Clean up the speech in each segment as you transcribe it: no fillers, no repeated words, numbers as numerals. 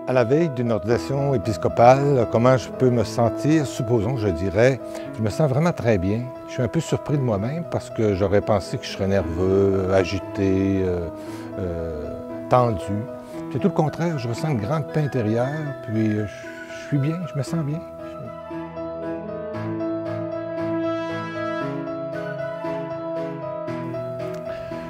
À la veille d'une ordination épiscopale, comment je peux me sentir? Supposons, je dirais, je me sens vraiment très bien. Je suis un peu surpris de moi-même parce que j'aurais pensé que je serais nerveux, agité, tendu. C'est tout le contraire, je ressens une grande paix intérieure, puis je suis bien, je me sens bien.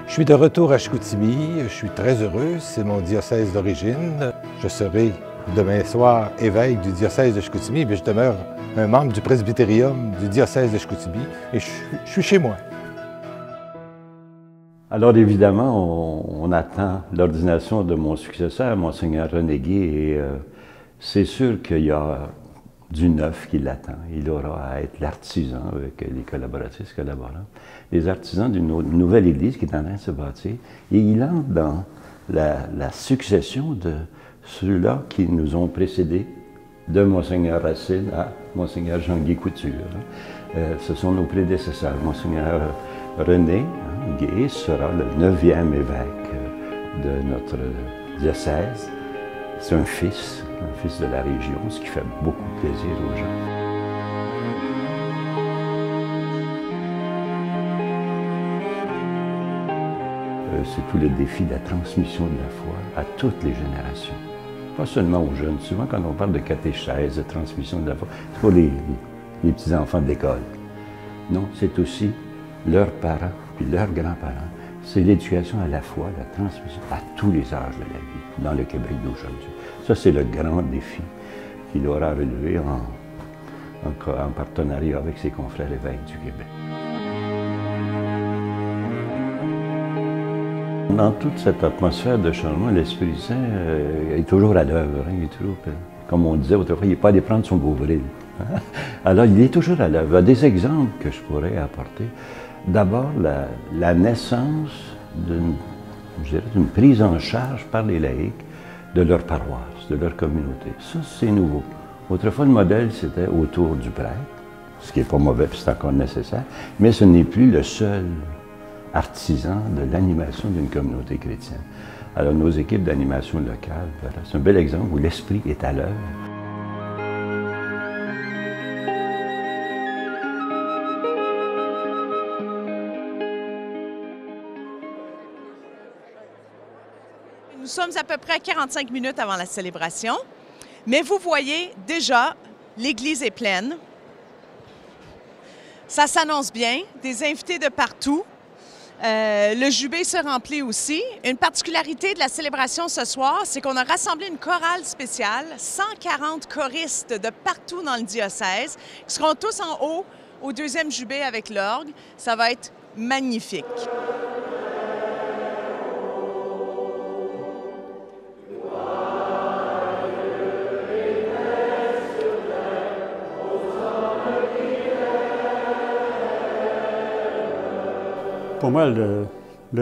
Je suis de retour à Chicoutimi, je suis très heureux, c'est mon diocèse d'origine. Je serai demain soir évêque du diocèse de Chicoutimi, mais je demeure un membre du presbytérium du diocèse de Chicoutimi et je suis chez moi. Alors évidemment, on attend l'ordination de mon successeur, Monseigneur René Gué, et c'est sûr qu'il y a du neuf qui l'attend. Il aura à être l'artisan avec les collaboratrices, collaborants, les artisans d'une nouvelle église qui est en train de se bâtir. Et il entre dans la succession de ceux-là qui nous ont précédés, de Monseigneur Racine à Monseigneur Jean-Guy Couture. Ce sont nos prédécesseurs. Monseigneur René Gué sera le 9e évêque de notre diocèse. C'est un fils de la région, ce qui fait beaucoup plaisir aux gens. C'est tout le défi de la transmission de la foi à toutes les générations. Pas seulement aux jeunes. Souvent, quand on parle de catéchèse, de transmission de la foi, c'est pour les petits-enfants de l'école. Non, c'est aussi leurs parents, puis leurs grands-parents. C'est l'éducation à la foi, la transmission à tous les âges de la vie dans le Québec d'aujourd'hui. Ça, c'est le grand défi qu'il aura relevé en partenariat avec ses confrères évêques du Québec. Dans toute cette atmosphère de changement, l'Esprit Saint est toujours à l'œuvre. Il est toujours, comme on disait autrefois, il n'est pas allé prendre son gouvril. Alors, il est toujours à l'œuvre. Des exemples que je pourrais apporter. D'abord, la naissance d'une prise en charge par les laïcs de leur paroisse, de leur communauté. Ça, c'est nouveau. Autrefois, le modèle, c'était autour du prêtre, ce qui n'est pas mauvais, puis c'est encore nécessaire, mais ce n'est plus le seul artisan de l'animation d'une communauté chrétienne. Alors, nos équipes d'animation locale, voilà, c'est un bel exemple où l'esprit est à l'œuvre. Nous sommes à peu près 45 minutes avant la célébration, mais vous voyez déjà, l'église est pleine. Ça s'annonce bien, des invités de partout. Le jubé se remplit aussi. Une particularité de la célébration ce soir, c'est qu'on a rassemblé une chorale spéciale, 140 choristes de partout dans le diocèse, qui seront tous en haut au deuxième jubé avec l'orgue. Ça va être magnifique. Pour moi, le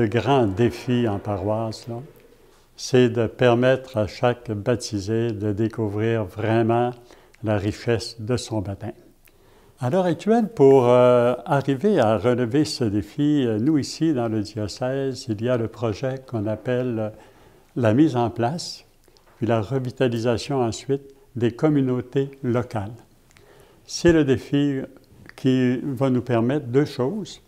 grand défi en paroisse, c'est de permettre à chaque baptisé de découvrir vraiment la richesse de son baptême. À l'heure actuelle, pour arriver à relever ce défi, nous ici, dans le diocèse, il y a le projet qu'on appelle la mise en place, puis la revitalisation ensuite des communautés locales. C'est le défi qui va nous permettre deux choses.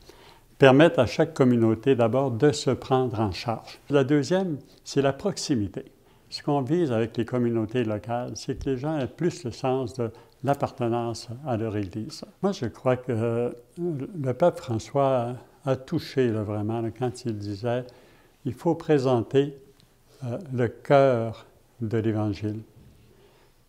Permettre à chaque communauté d'abord de se prendre en charge. La deuxième, c'est la proximité. Ce qu'on vise avec les communautés locales, c'est que les gens aient plus le sens de l'appartenance à leur Église. Moi, je crois que le pape François a touché vraiment quand il disait « il faut présenter le cœur de l'Évangile ».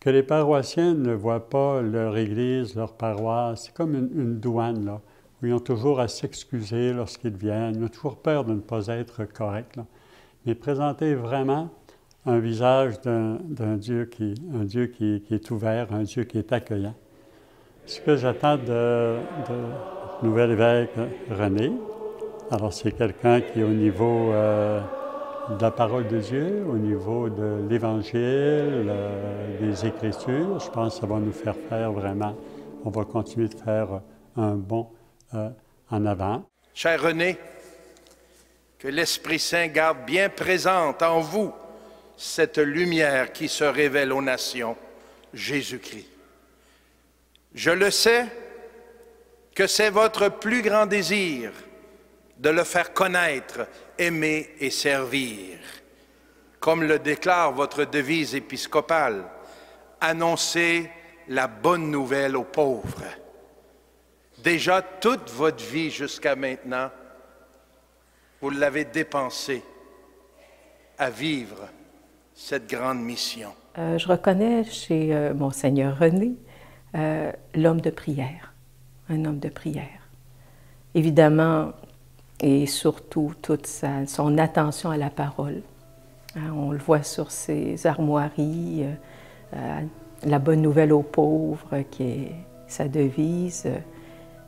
Que les paroissiens ne voient pas leur Église, leur paroisse, c'est comme une douane, là, où ils ont toujours à s'excuser lorsqu'ils viennent, ils ont toujours peur de ne pas être corrects. Là. Mais présenter vraiment un visage d'un Dieu qui est ouvert, un Dieu qui est accueillant. Ce que j'attends de nouvel évêque René, alors c'est quelqu'un qui est au niveau de la parole de Dieu, au niveau de l'Évangile, des Écritures. Je pense que ça va nous faire vraiment, on va continuer de faire un bond en avant. Cher René, que l'Esprit Saint garde bien présente en vous cette lumière qui se révèle aux nations, Jésus-Christ. Je le sais que c'est votre plus grand désir de le faire connaître, aimer et servir. Comme le déclare votre devise épiscopale, annoncez la bonne nouvelle aux pauvres. Déjà toute votre vie jusqu'à maintenant, vous l'avez dépensée à vivre cette grande mission. Je reconnais chez Monseigneur René l'homme de prière, un homme de prière. Évidemment, et surtout toute son attention à la parole. On le voit sur ses armoiries, la bonne nouvelle aux pauvres, qui est sa devise.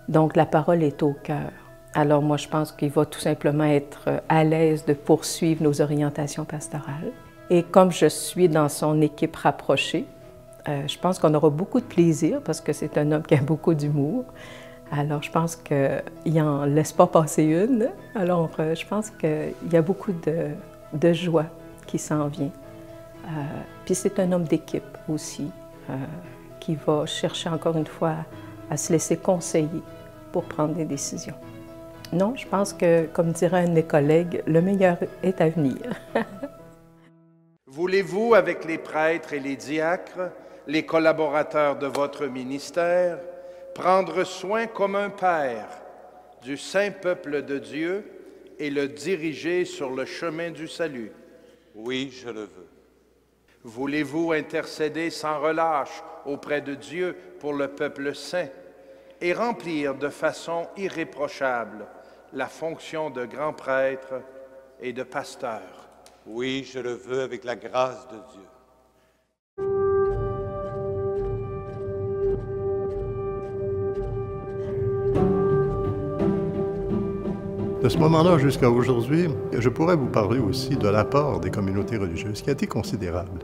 Donc la parole est au cœur. Alors moi, je pense qu'il va tout simplement être à l'aise de poursuivre nos orientations pastorales. Et comme je suis dans son équipe rapprochée, je pense qu'on aura beaucoup de plaisir parce que c'est un homme qui a beaucoup d'humour. Alors je pense qu'il n'en laisse pas passer une. Alors je pense qu'il y a beaucoup de joie qui s'en vient. Puis c'est un homme d'équipe aussi, qui va chercher encore une fois à se laisser conseiller pour prendre des décisions. Non, je pense que, comme dirait un de mes collègues, le meilleur est à venir. Voulez-vous, avec les prêtres et les diacres, les collaborateurs de votre ministère, prendre soin comme un père du saint peuple de Dieu et le diriger sur le chemin du salut? Oui, je le veux. Voulez-vous intercéder sans relâche auprès de Dieu pour le peuple saint et remplir de façon irréprochable la fonction de grand prêtre et de pasteur? Oui, je le veux avec la grâce de Dieu. De ce moment-là jusqu'à aujourd'hui, je pourrais vous parler aussi de l'apport des communautés religieuses qui a été considérable.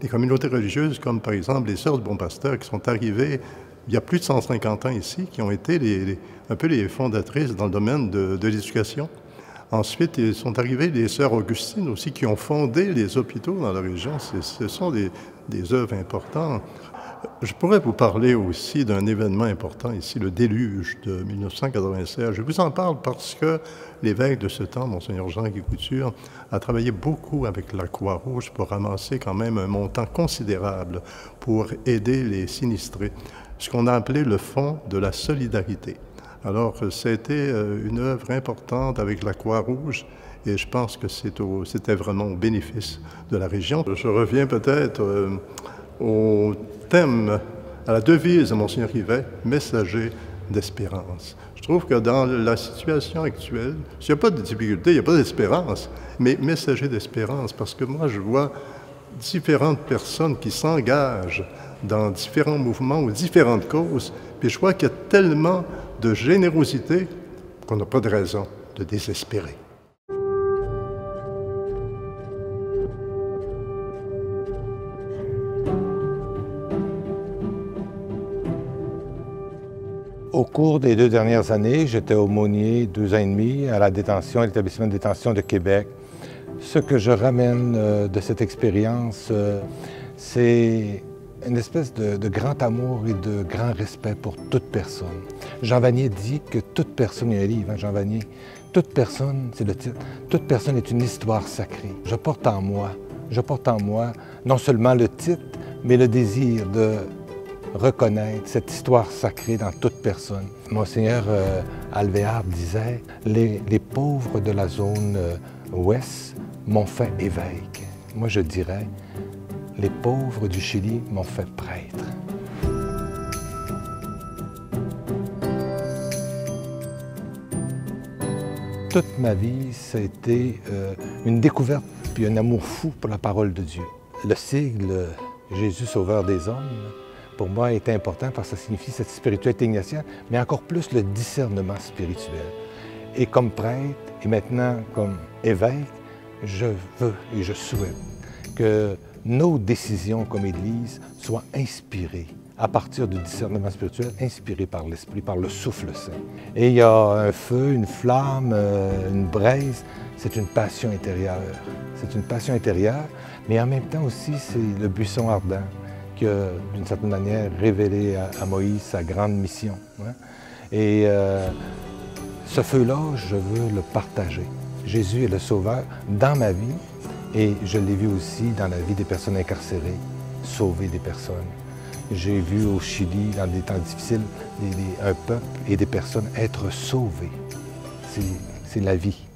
Les communautés religieuses, comme par exemple les Sœurs du Bon Pasteur, qui sont arrivées il y a plus de 150 ans ici, qui ont été un peu les fondatrices dans le domaine de l'éducation. Ensuite, ils sont arrivés les Sœurs Augustines aussi, qui ont fondé les hôpitaux dans la région. Ce sont des œuvres importantes. Je pourrais vous parler aussi d'un événement important ici, le déluge de 1996. Je vous en parle parce que l'évêque de ce temps, Monseigneur Jean-Guy Couture, a travaillé beaucoup avec la Croix-Rouge pour ramasser quand même un montant considérable pour aider les sinistrés, ce qu'on a appelé le Fonds de la solidarité. Alors, c'était une œuvre importante avec la Croix-Rouge et je pense que c'était vraiment au bénéfice de la région. Je reviens peut-être au thème, à la devise de Monseigneur Rivet, « Messager d'espérance ». Je trouve que dans la situation actuelle, s'il n'y a pas de difficulté, il n'y a pas d'espérance, mais messager d'espérance, parce que moi, je vois différentes personnes qui s'engagent dans différents mouvements ou différentes causes, puis je vois qu'il y a tellement de générosité qu'on n'a pas de raison de désespérer. Au cours des 2 dernières années, j'étais aumônier 2 ans et demi à la détention, à l'établissement de détention de Québec. Ce que je ramène de cette expérience, c'est une espèce de grand amour et de grand respect pour toute personne. Jean Vanier dit que toute personne, il y a un livre, hein, Jean Vanier, toute personne, c'est le titre, toute personne est une histoire sacrée. Je porte en moi non seulement le titre, mais le désir de reconnaître cette histoire sacrée dans toute personne. Monseigneur Alvéar disait « Les pauvres de la zone ouest m'ont fait évêque ». Moi, je dirais « Les pauvres du Chili m'ont fait prêtre ». Toute ma vie, ça a été une découverte puis un amour fou pour la parole de Dieu. Le sigle « Jésus sauveur des hommes », pour moi, est important parce que ça signifie cette spiritualité ignatienne, mais encore plus le discernement spirituel. Et comme prêtre, et maintenant comme évêque, je veux et je souhaite que nos décisions comme Église soient inspirées à partir du discernement spirituel, inspirées par l'Esprit, par le souffle saint. Et il y a un feu, une flamme, une braise, c'est une passion intérieure. C'est une passion intérieure Mais en même temps aussi, c'est le buisson ardent qui a, d'une certaine manière, révélé à Moïse sa grande mission. Hein? Et ce feu-là, je veux le partager. Jésus est le Sauveur dans ma vie et je l'ai vu aussi dans la vie des personnes incarcérées, sauver des personnes. J'ai vu au Chili, dans des temps difficiles, un peuple et des personnes être sauvés. C'est la vie.